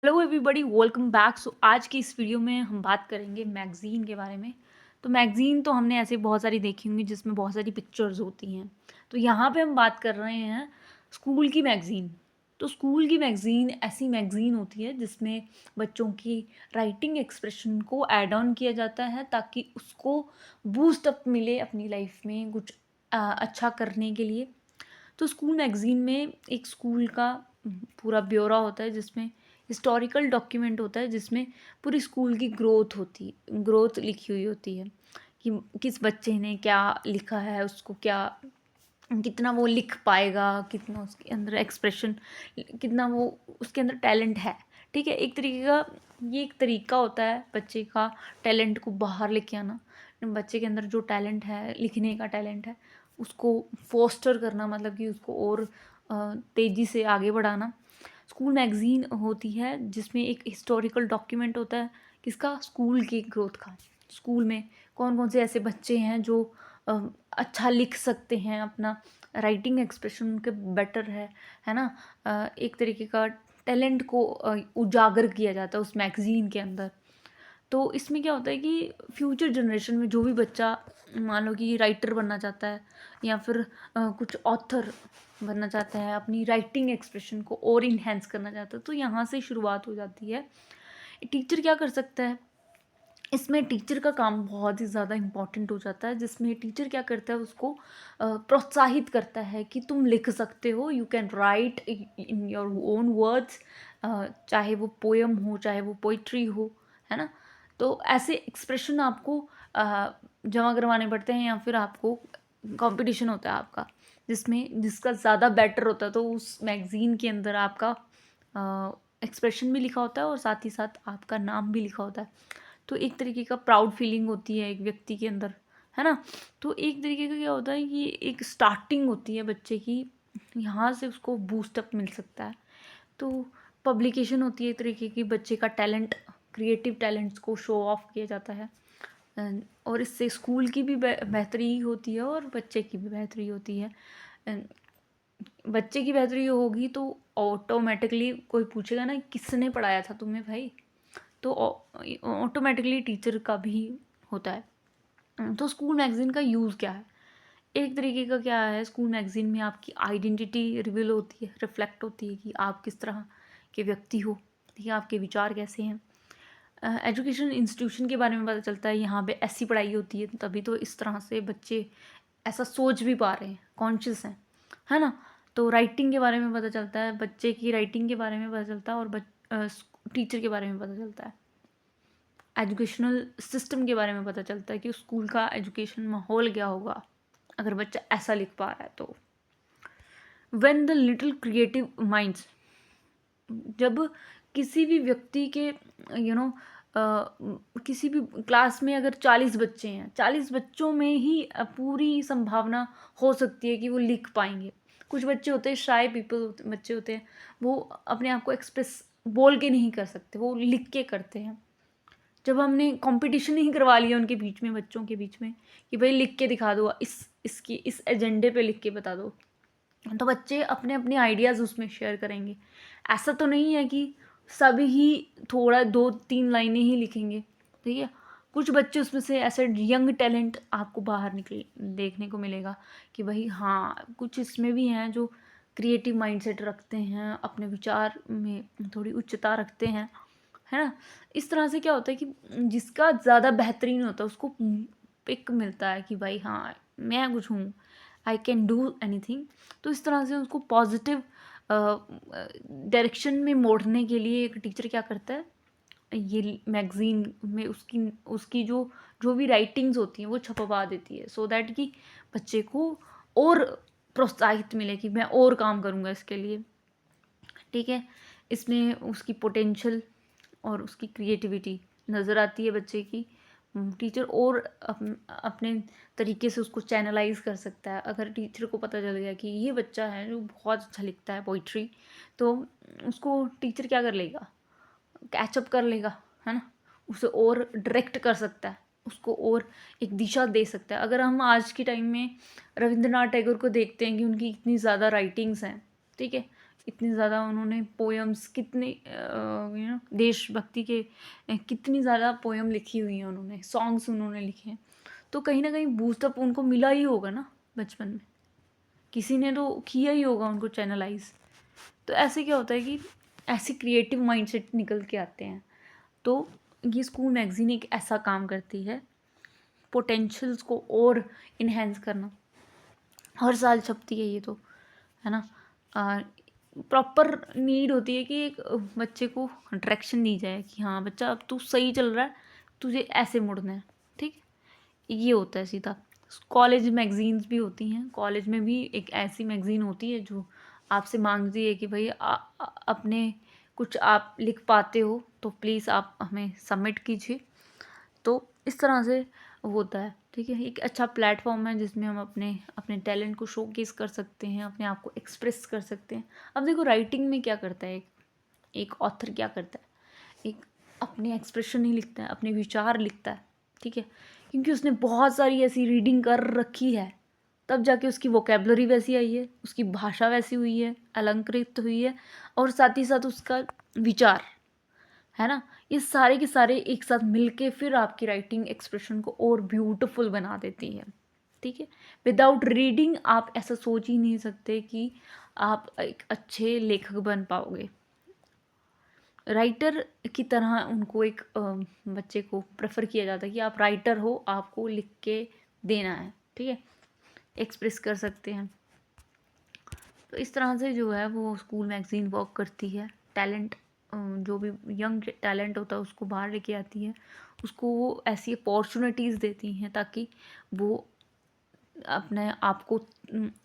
Hello everybody, welcome back. आज की इस वीडियो में हम बात करेंगे मैगज़ीन के बारे में। तो मैगज़ीन तो हमने ऐसे बहुत सारी देखी होंगी जिसमें बहुत सारी पिक्चर्स होती हैं। तो यहाँ पे हम बात कर रहे हैं स्कूल की मैगज़ीन। तो स्कूल की मैगज़ीन ऐसी मैगज़ीन होती है जिसमें बच्चों की राइटिंग एक्सप्रेशन को ऐड ऑन किया जाता है ताकि उसको बूस्ट अप मिले अपनी लाइफ में कुछ अच्छा करने के लिए। तो स्कूल मैगज़ीन में एक स्कूल का पूरा ब्यौरा होता है जिसमें हिस्टोरिकल डॉक्यूमेंट होता है जिसमें पूरी स्कूल की ग्रोथ लिखी हुई होती है कि किस बच्चे ने क्या लिखा है, उसको क्या कितना वो लिख पाएगा, कितना उसके अंदर एक्सप्रेशन, कितना वो उसके अंदर टैलेंट है। ठीक है, एक तरीके का ये एक तरीका होता है बच्चे का टैलेंट को बाहर लेके आना। बच्चे के अंदर जो टैलेंट है, लिखने का टैलेंट है, उसको फोस्टर करना, मतलब कि उसको और तेज़ी से आगे बढ़ाना। स्कूल मैगज़ीन होती है जिसमें एक हिस्टोरिकल डॉक्यूमेंट होता है किसका, स्कूल की ग्रोथ का। स्कूल में कौन कौन से ऐसे बच्चे हैं जो अ, अच्छा लिख सकते हैं, अपना राइटिंग एक्सप्रेशन उनके बेटर है ना। एक तरीके का टैलेंट को उजागर किया जाता है उस मैगज़ीन के अंदर। तो इसमें क्या होता है कि फ्यूचर जनरेशन में जो भी बच्चा मान लो कि राइटर बनना चाहता है या फिर कुछ ऑथर बनना चाहता है, अपनी राइटिंग एक्सप्रेशन को और इन्हेंस करना चाहता है, तो यहाँ से शुरुआत हो जाती है। टीचर क्या कर सकता है इसमें, टीचर का काम बहुत ही ज़्यादा इम्पॉर्टेंट हो जाता है, जिसमें टीचर क्या करता है उसको प्रोत्साहित करता है कि तुम लिख सकते हो, you can write in your own words. चाहे वो पोएम हो, चाहे वो पोइट्री हो, है ना। तो ऐसे एक्सप्रेशन आपको जमा करवाने पड़ते हैं या फिर आपको कंपटीशन होता है आपका, जिसमें जिसका ज़्यादा बेटर होता है तो उस मैगज़ीन के अंदर आपका एक्सप्रेशन भी लिखा होता है और साथ ही साथ आपका नाम भी लिखा होता है। तो एक तरीके का प्राउड फीलिंग होती है एक व्यक्ति के अंदर, है ना। तो एक तरीके का क्या होता है कि एक स्टार्टिंग होती है बच्चे की, यहाँ से उसको बूस्टअप मिल सकता है। तो पब्लिकेशन होती है एक तरीके की, बच्चे का टैलेंट, क्रिएटिव टैलेंट्स को शो ऑफ किया जाता है। और इससे स्कूल की भी बेहतरी होती है और बच्चे की भी बेहतरी होती है। बच्चे की बेहतरी होगी तो ऑटोमेटिकली कोई पूछेगा ना किसने पढ़ाया था तुम्हें भाई, तो ऑटोमेटिकली टीचर का भी होता है। तो स्कूल मैगज़ीन का यूज़ क्या है, एक तरीके का क्या है, स्कूल मैगज़ीन में आपकी आइडेंटिटी रिवील होती है, रिफ्लेक्ट होती है कि आप किस तरह के व्यक्ति हो, ठीक है, आपके विचार कैसे हैं। एजुकेशन इंस्टीट्यूशन के बारे में पता चलता है, यहाँ पे ऐसी पढ़ाई होती है तभी तो इस तरह से बच्चे ऐसा सोच भी पा रहे हैं, कॉन्शियस हैं, है ना। तो राइटिंग के बारे में पता चलता है, बच्चे की राइटिंग के बारे में पता चलता है और टीचर के बारे में पता चलता है, एजुकेशनल सिस्टम के बारे में पता चलता है कि उस स्कूल का एजुकेशन माहौल क्या होगा अगर बच्चा ऐसा लिख पा रहा है तो। When the little creative minds, जब किसी भी व्यक्ति के यू नो किसी भी क्लास में अगर 40 बच्चे हैं, 40 बच्चों में ही पूरी संभावना हो सकती है कि वो लिख पाएंगे। कुछ बच्चे होते हैं शाय पीपल, बच्चे होते हैं वो अपने आप को एक्सप्रेस बोल के नहीं कर सकते, वो लिख के करते हैं। जब हमने कंपटीशन ही करवा लिया उनके बीच में, बच्चों के बीच में, कि भाई लिख के दिखा दो, इसकी इस एजेंडे पे लिख के बता दो, तो बच्चे अपने अपने आइडियाज़ उसमें शेयर करेंगे। ऐसा तो नहीं है कि सभी ही थोड़ा 2-3 लाइनें ही लिखेंगे, ठीक है। कुछ बच्चे उसमें से ऐसे यंग टैलेंट आपको बाहर निकल देखने को मिलेगा कि भाई हाँ, कुछ इसमें भी हैं जो क्रिएटिव माइंडसेट रखते हैं, अपने विचार में थोड़ी उच्चता रखते हैं, है ना। इस तरह से क्या होता है कि जिसका ज़्यादा बेहतरीन होता है उसको पिक मिलता है कि भाई हाँ, मैं कुछ हूँ, आई कैन डू एनीथिंग। तो इस तरह से उसको पॉजिटिव डायरेक्शन में मोड़ने के लिए एक टीचर क्या करता है, ये मैगज़ीन में उसकी उसकी जो जो भी राइटिंग्स होती हैं वो छपवा देती है, सो दैट कि बच्चे को और प्रोत्साहित मिले कि मैं और काम करूँगा इसके लिए, ठीक है। इसमें उसकी पोटेंशियल और उसकी क्रिएटिविटी नज़र आती है बच्चे की। टीचर और अपने तरीके से उसको चैनलाइज कर सकता है। अगर टीचर को पता चल गया कि ये बच्चा है जो बहुत अच्छा लिखता है पोइट्री, तो उसको टीचर क्या कर लेगा, कैचअप कर लेगा, है ना। उसे और डायरेक्ट कर सकता है, उसको और एक दिशा दे सकता है। अगर हम आज के टाइम में रविंद्रनाथ टैगोर को देखते हैं कि उनकी इतनी ज़्यादा राइटिंग्स हैं, ठीक है, इतनी ज़्यादा उन्होंने पोएम्स कितने देशभक्ति के कितनी ज़्यादा पोएम लिखी हुई हैं उन्होंने, सॉन्ग्स उन्होंने लिखे हैं। तो कहीं न कहीं बूस्टअप उनको मिला ही होगा ना बचपन में, किसी ने तो किया ही होगा उनको चैनलाइज़। तो ऐसे क्या होता है कि ऐसे क्रिएटिव माइंडसेट निकल के आते हैं। तो ये स्कूल मैगज़ीन एक ऐसा काम करती है, पोटेंशियल्स को और इन्हेंस करना। हर साल छपती है ये तो, है ना। प्रॉपर नीड होती है कि एक बच्चे को डायरेक्शन दी जाए कि हाँ बच्चा अब तू सही चल रहा है, तुझे ऐसे मुड़ना है, ठीक है। ये होता है सीधा। कॉलेज मैगज़ीन्स भी होती हैं, कॉलेज में भी एक ऐसी मैगज़ीन होती है जो आपसे मांगती है कि भाई अपने कुछ आप लिख पाते हो तो प्लीज़ आप हमें सबमिट कीजिए। तो इस तरह से होता है, ठीक है। एक अच्छा प्लेटफॉर्म है जिसमें हम अपने अपने टैलेंट को शोकेस कर सकते हैं, अपने आप को एक्सप्रेस कर सकते हैं। अब देखो राइटिंग में क्या करता है एक ऑथर, क्या करता है, एक अपने एक्सप्रेशन ही लिखता है, अपने विचार लिखता है, ठीक है। क्योंकि उसने बहुत सारी ऐसी रीडिंग कर रखी है, तब जाके उसकी वोकेबलरी वैसी आई है, उसकी भाषा वैसी हुई है, अलंकृत हुई है, और साथ ही साथ उसका विचार, है ना। ये सारे के सारे एक साथ मिलके फिर आपकी राइटिंग एक्सप्रेशन को और ब्यूटीफुल बना देती है, ठीक है। विदाउट रीडिंग आप ऐसा सोच ही नहीं सकते कि आप एक अच्छे लेखक बन पाओगे। राइटर की तरह उनको एक बच्चे को प्रेफर किया जाता है कि आप राइटर हो, आपको लिख के देना है, ठीक है, एक्सप्रेस कर सकते हैं। तो इस तरह से जो है वो स्कूल मैगज़ीन वर्क करती है। टैलेंट, जो भी यंग टैलेंट होता है उसको बाहर लेके आती है, उसको वो ऐसी अपॉर्चुनिटीज़ देती हैं ताकि वो अपने आप को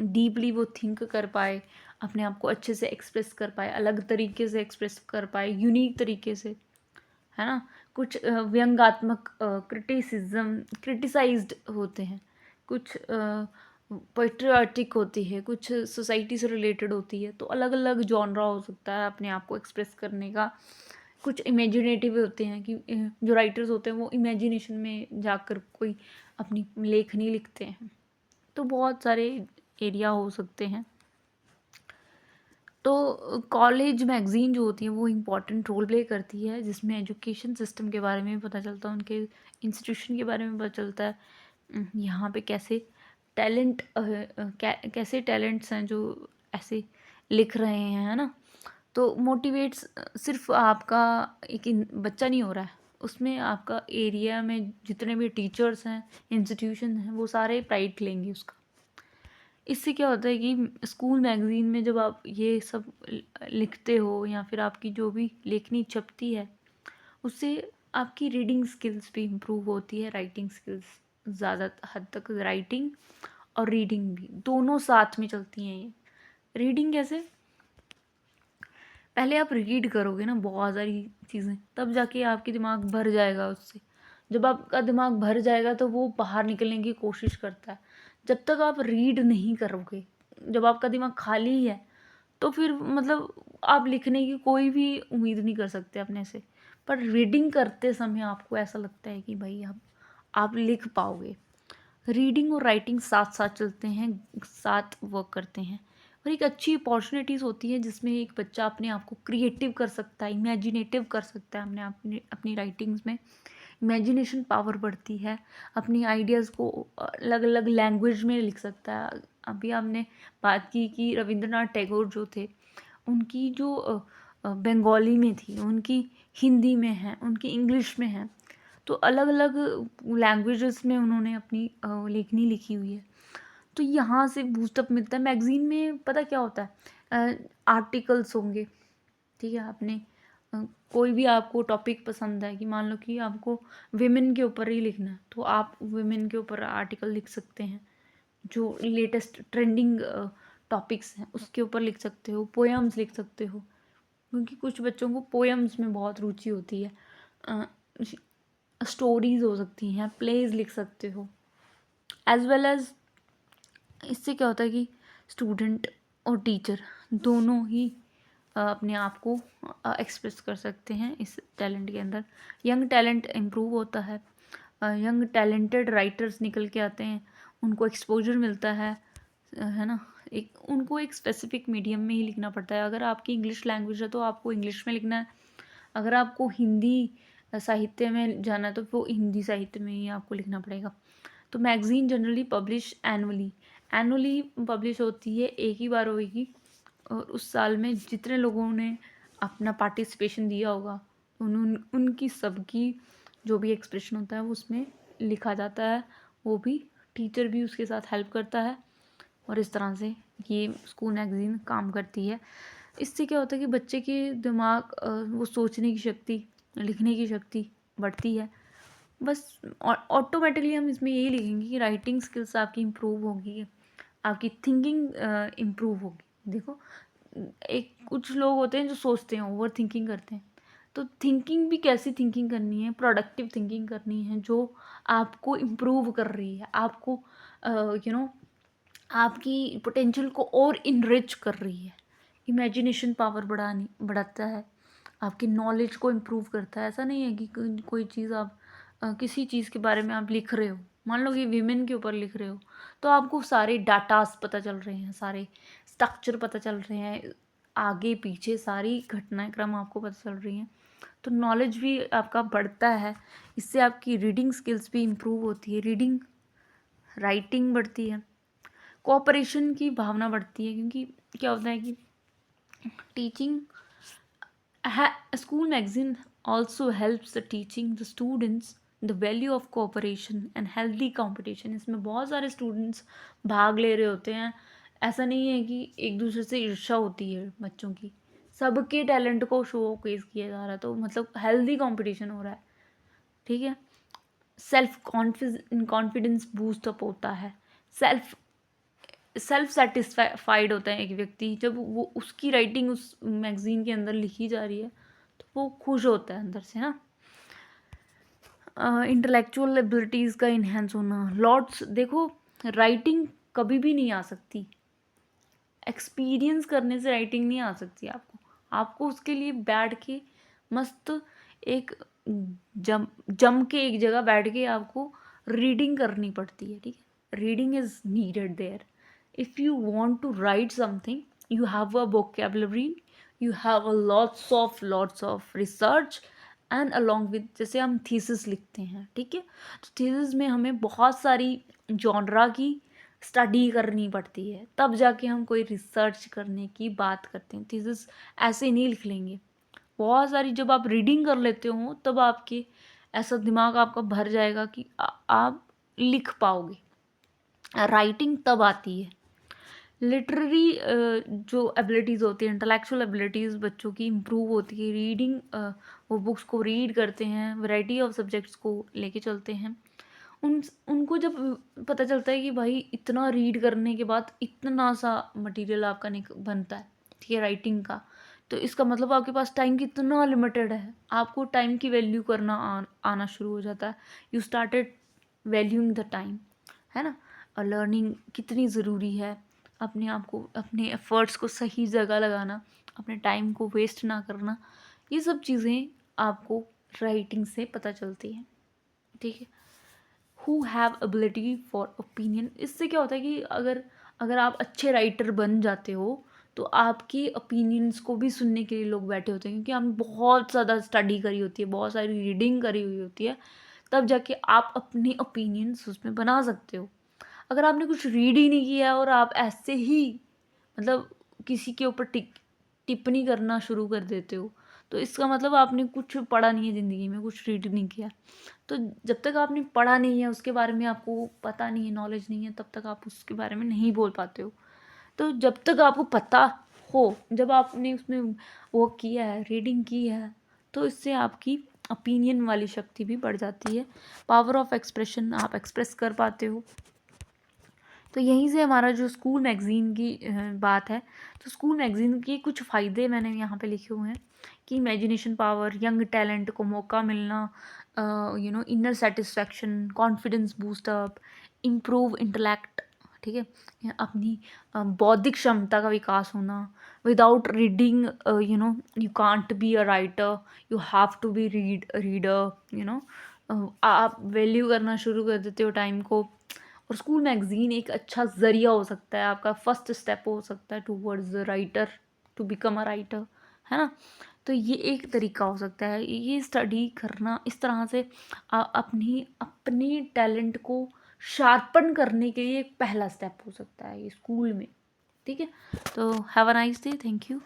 डीपली वो थिंक कर पाए, अपने आप को अच्छे से एक्सप्रेस कर पाए, अलग तरीके से एक्सप्रेस कर पाए, यूनिक तरीके से, है ना। कुछ व्यंग्यात्मक क्रिटिसाइज्ड होते हैं, कुछ पेट्रियाटिक होती है, कुछ सोसाइटी से रिलेटेड होती है। तो अलग अलग जॉनरा हो सकता है अपने आप को एक्सप्रेस करने का। कुछ इमेजिनेटिव होते हैं कि जो राइटर्स होते हैं वो इमेजिनेशन में जाकर कोई अपनी लेखनी लिखते हैं। तो बहुत सारे एरिया हो सकते हैं। तो कॉलेज मैगज़ीन जो होती है वो इम्पॉर्टेंट रोल प्ले करती है, जिसमें एजुकेशन सिस्टम के बारे में पता चलता है, उनके इंस्टीट्यूशन के बारे में पता चलता है, यहाँ पे कैसे टैलेंट कैसे टैलेंट्स हैं जो ऐसे लिख रहे हैं, है ना। तो मोटिवेट्स सिर्फ आपका एक बच्चा नहीं हो रहा है, उसमें आपका एरिया में जितने भी टीचर्स हैं, इंस्टीट्यूशन हैं, वो सारे प्राइड लेंगे उसका। इससे क्या होता है कि स्कूल मैगज़ीन में जब आप ये सब लिखते हो या फिर आपकी जो भी लेखनी छपती है, उससे आपकी रीडिंग स्किल्स भी इम्प्रूव होती है, राइटिंग स्किल्स ज़्यादा हद तक। राइटिंग और रीडिंग भी दोनों साथ में चलती हैं। ये रीडिंग कैसे, पहले आप रीड करोगे ना बहुत सारी चीज़ें, तब जाके आपकी दिमाग भर जाएगा उससे। जब आपका दिमाग भर जाएगा तो वो बाहर निकलने की कोशिश करता है। जब तक आप रीड नहीं करोगे, जब आपका दिमाग खाली है, तो फिर मतलब आप लिखने की कोई भी उम्मीद नहीं कर सकते अपने से। पर रीडिंग करते समय आपको ऐसा लगता है कि भाई आप लिख पाओगे। रीडिंग और राइटिंग साथ साथ चलते हैं, साथ वर्क करते हैं, और एक अच्छी अपॉर्चुनिटीज़ होती है जिसमें एक बच्चा अपने आप को क्रिएटिव कर सकता है, इमेजिनेटिव कर सकता है। अपने अपनी राइटिंग्स में इमेजिनेशन पावर बढ़ती है, अपनी आइडियाज़ को अलग अलग लैंग्वेज में लिख सकता है। अभी हमने बात की कि रविंद्रनाथ टैगोर जो थे, उनकी जो बंगाली में थी, उनकी हिंदी में है, उनकी इंग्लिश में है। तो अलग अलग लैंग्वेजेस में उन्होंने अपनी लेखनी लिखी हुई है। तो यहाँ से बूस्टअप मिलता है। मैगज़ीन में पता क्या होता है, आर्टिकल्स होंगे, ठीक है। आपने कोई भी आपको टॉपिक पसंद है, कि मान लो कि आपको विमेन के ऊपर ही लिखना है, तो आप विमेन के ऊपर आर्टिकल लिख सकते हैं। जो लेटेस्ट ट्रेंडिंग टॉपिक्स हैं उसके ऊपर लिख सकते हो, पोएम्स लिख सकते हो, क्योंकि कुछ बच्चों को पोएम्स में बहुत रुचि होती है। स्टोरीज़ हो सकती हैं, प्लेज लिख सकते हो, एज वेल एज इससे क्या होता है कि स्टूडेंट और टीचर दोनों ही अपने आप को एक्सप्रेस कर सकते हैं इस टैलेंट के अंदर। यंग टैलेंट इम्प्रूव होता है, यंग टैलेंटेड राइटर्स निकल के आते हैं, उनको एक्सपोजर मिलता है, है ना? एक उनको एक स्पेसिफिक मीडियम में ही लिखना पड़ता है। अगर आपकी इंग्लिश लैंग्वेज है तो आपको इंग्लिश में लिखना है, अगर आपको हिंदी साहित्य में जाना है तो वो हिंदी साहित्य में ही आपको लिखना पड़ेगा। तो magazine generally publish annually, annually publish होती है, एक ही बार होएगी और उस साल में जितने लोगों ने अपना पार्टिसिपेशन दिया होगा उनकी सबकी जो भी एक्सप्रेशन होता है वो उसमें लिखा जाता है। वो भी टीचर भी उसके साथ हेल्प करता है और इस तरह से ये स्कूल मैगज़ीन काम करती है। इससे क्या होता है कि बच्चे के दिमाग वो सोचने की शक्ति, लिखने की शक्ति बढ़ती है। बस ऑटोमेटिकली हम इसमें यही लिखेंगे कि राइटिंग स्किल्स आपकी इम्प्रूव होगी, आपकी थिंकिंग इम्प्रूव होगी। देखो, एक कुछ लोग होते हैं जो सोचते हैं, ओवर थिंकिंग करते हैं। तो थिंकिंग भी कैसी थिंकिंग करनी है, प्रोडक्टिव थिंकिंग करनी है जो आपको इम्प्रूव कर रही है, आपको यू नो आपकी पोटेंशियल को और इनरिच कर रही है। इमेजिनेशन पावर बढ़ाता है, आपकी नॉलेज को इम्प्रूव करता है। ऐसा नहीं है कि कोई चीज़ आप किसी चीज़ के बारे में आप लिख रहे हो, मान लो कि विमेन के ऊपर लिख रहे हो, तो आपको सारे डाटास पता चल रहे हैं, सारे स्ट्रक्चर पता चल रहे हैं, आगे पीछे सारी घटनाएं क्रम आपको पता चल रही हैं। तो नॉलेज भी आपका बढ़ता है। इससे आपकी रीडिंग स्किल्स भी इम्प्रूव होती है, रीडिंग राइटिंग बढ़ती है, कोऑपरेशन की भावना बढ़ती है। क्योंकि क्या होता है कि teaching school magazine also helps the teaching the students the value of cooperation and healthy competition. इसमें बहुत सारे स्टूडेंट्स भाग ले रहे होते हैं। ऐसा नहीं है कि एक दूसरे से ईर्ष्या होती है बच्चों की, सबके टैलेंट को शोकेस किया जा रहा है, तो मतलब हेल्दी कंपटीशन हो रहा है। ठीक है, सेल्फ कॉन्फिडेंस बूस्ट अप होता है, सेल्फ सेटिस्फाइड होता है एक व्यक्ति जब वो उसकी राइटिंग उस मैगजीन के अंदर लिखी जा रही है, तो वो खुश होता है अंदर से ना। इंटेलेक्चुअल एबिलिटीज़ का इन्हेंस होना, लॉट्स, देखो राइटिंग कभी भी नहीं आ सकती, एक्सपीरियंस करने से राइटिंग नहीं आ सकती। आपको उसके लिए बैठ के मस्त एक जम के एक जगह बैठ के आपको रीडिंग करनी पड़ती है। ठीक है, reading is needed there. If you want to write something, you have a vocabulary, you have a lots of research and along with, जैसे हम थीसिस लिखते हैं, ठीक है, तो थीसिस में हमें बहुत सारी जॉनरा की स्टडी करनी पड़ती है, तब जाके हम कोई रिसर्च करने की बात करते हैं। थीसिस ऐसे नहीं लिख लेंगे, बहुत सारी जब आप रीडिंग कर लेते हो तब आपके ऐसा दिमाग आपका भर जाएगा कि आप लिख पाओगे। राइटिंग तब आती है। लिटरेरी जो एबिलिटीज़ होती है, इंटेलेक्चुअल एबिलिटीज़ बच्चों की इम्प्रूव होती है। रीडिंग, वो बुक्स को रीड करते हैं, वैरायटी ऑफ सब्जेक्ट्स को लेके चलते हैं। उनको जब पता चलता है कि भाई इतना रीड करने के बाद इतना सा मटेरियल आपका बनता है, ठीक है, राइटिंग का, तो इसका मतलब आपके पास टाइम कितना लिमिटेड है। आपको टाइम की वैल्यू करना आना शुरू हो जाता है। You started valuing the time, है ना। और लर्निंग कितनी ज़रूरी है, अपने आप को, अपने एफ़र्ट्स को सही जगह लगाना, अपने टाइम को वेस्ट ना करना, ये सब चीज़ें आपको राइटिंग से पता चलती हैं। ठीक है, who have ability for opinion, इससे क्या होता है कि अगर आप अच्छे राइटर बन जाते हो तो आपकी ओपिनियंस को भी सुनने के लिए लोग बैठे होते हैं, क्योंकि आपने बहुत ज़्यादा स्टडी करी होती है, बहुत सारी रीडिंग करी हुई होती है, तब जाके आप अपनी ओपिनियंस उसमें बना सकते हो। अगर आपने कुछ रीड ही नहीं किया और आप ऐसे ही मतलब किसी के ऊपर टिप्पणी करना शुरू कर देते हो, तो इसका मतलब आपने कुछ पढ़ा नहीं है ज़िंदगी में, कुछ रीड नहीं किया। तो जब तक आपने पढ़ा नहीं है, उसके बारे में आपको पता नहीं है, नॉलेज नहीं है, तब तक आप उसके बारे में नहीं बोल पाते हो। तो जब तक आपको पता हो, जब आपने उसमें वो किया है, रीडिंग की है, तो इससे आपकी ओपिनियन वाली शक्ति भी बढ़ जाती है। पावर ऑफ एक्सप्रेशन, आप एक्सप्रेस कर पाते हो। तो यहीं से हमारा जो स्कूल मैगज़ीन की बात है, तो स्कूल मैगज़ीन के कुछ फ़ायदे मैंने यहाँ पे लिखे हुए हैं कि इमेजिनेशन पावर, यंग टैलेंट को मौका मिलना, inner satisfaction, confidence boost up, improve intellect, ठीक है, अपनी बौद्धिक क्षमता का विकास होना। Without reading you can't be a writer, you have to be reader, आप वैल्यू करना शुरू कर देते हो टाइम को, और स्कूल मैगज़ीन एक अच्छा ज़रिया हो सकता है, आपका फर्स्ट स्टेप हो सकता है towards the writer, to become a writer, है ना? तो ये एक तरीका हो सकता है। ये स्टडी करना इस तरह से अपनी अपने टैलेंट को शार्पन करने के लिए एक पहला स्टेप हो सकता है ये स्कूल में, ठीक है? तो have a nice day, thank you.